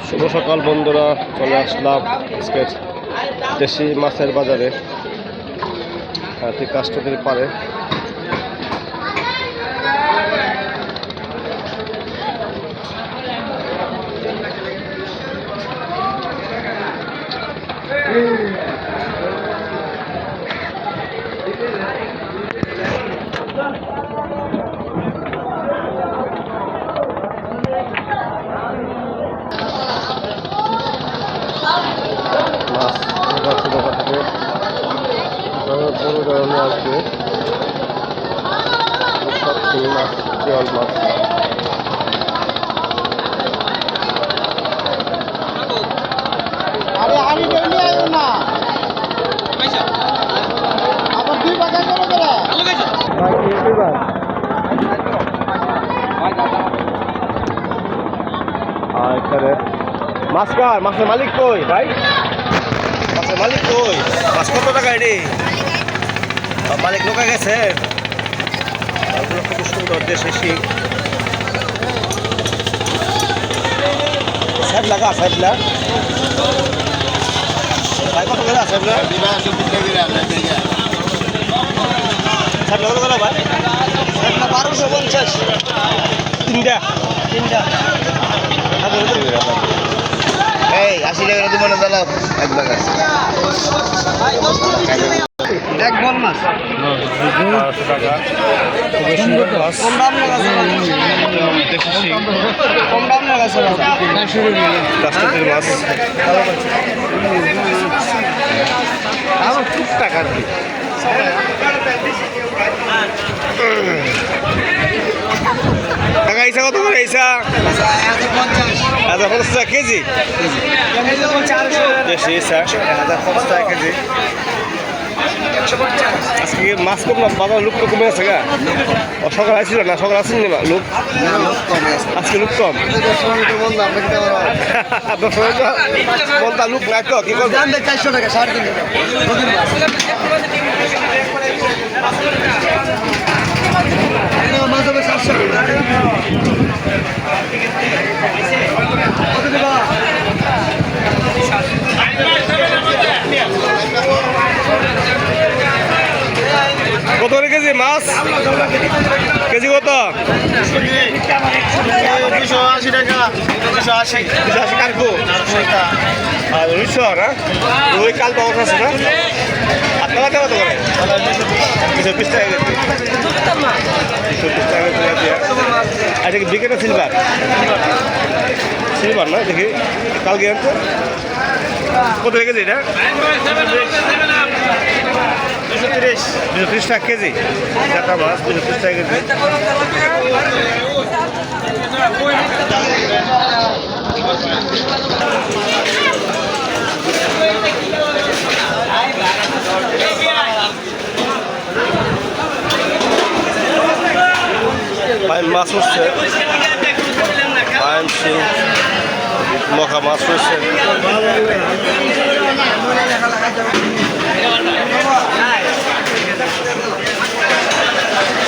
শুভ সকাল বন্ধুরা, চলে আসলাম আজকের দেশি মাছের বাজারে, ঠিক কাস্টদের পারে। মাছ দেখা থেকে বড় ধরনের আসবে সব চিংড়ি মাছ, জিওল মাছ। এখানে মাছ কার, মাছের মালিক কই ভাই? মাছের মালিক কই? মাছ কত টাকা এটি? মালিক লোকা গেছে। ওগুলো খুব সুন্দর দেশি শিং। সাইডলা কা সাইডলা ভাই কত করে সাইডলা? সাইডলা কত করে ভাই? সাইডলা 1250। তিনটা এই 80 টাকা দিব না দাদা, এক ভাগ আছে এক বল মাছ 1200 টাকা। খুবই সুন্দর মাছ, কম দাম লাগাছে, দেশি শিং, কম দাম লাগাছে কাস্টদের মাছ। আমার টুকটাক আর কি। টাকা ইসা কত করে ইসা? 1050 টাকা কেজি। দেশি ইসা 1050 টাকা কেজি। আজকে মাছ কম না, বাজার লোক তো কমে আছে গা। সকাল আসছিল না, সকাল আসেন না লোক, আজকে লোক কম। বলতা লোক নাই তো কি করবো? 400 টাকা 3.5 মাছ হবে 700 কত করে কেজি মাছ? কেজি কত? 280 টাকা 280 কালকো আর রুইশ না, রুই কাল পাওয়া আছে না? আপনার কত কত করে? 220 টাকা কেজি। 220 টাকা কেজি। আচ্ছা, কি বিকেটা সিলভার? সিলভার না, দেখি কালকে আনতো কত কেজি এটা? 230 টাকা কেজি। চারটা মাছ 230 টাকা কেজি। মাছ উঠছে, মখা মাছ উঠছে।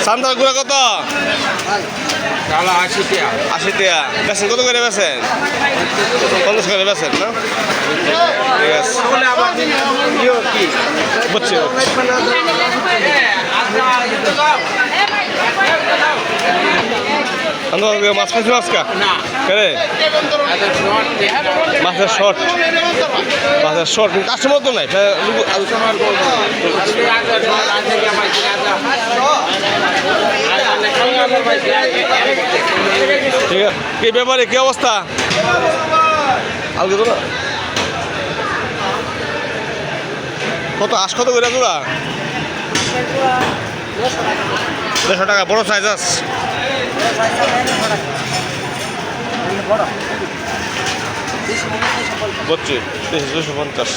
সান্তার গুঁড়া কত? 80 টাকা। 80 টাকা। বেছেন কত করে বেছেন? 50 করে বেছেন না? ঠিক আছে, বুঝছি। মাছ খাইছি আজকা কে? মাছের শর্ট, মাছের শর্ট কাস্টমার তো নাই। ঠিক আছে, কি ব্যাপারে, কি অবস্থা? আলগে তো না কত? আশ কত করে তোরা? 150 টাকা। বড় সাইজ আছে বুঝছি, 250।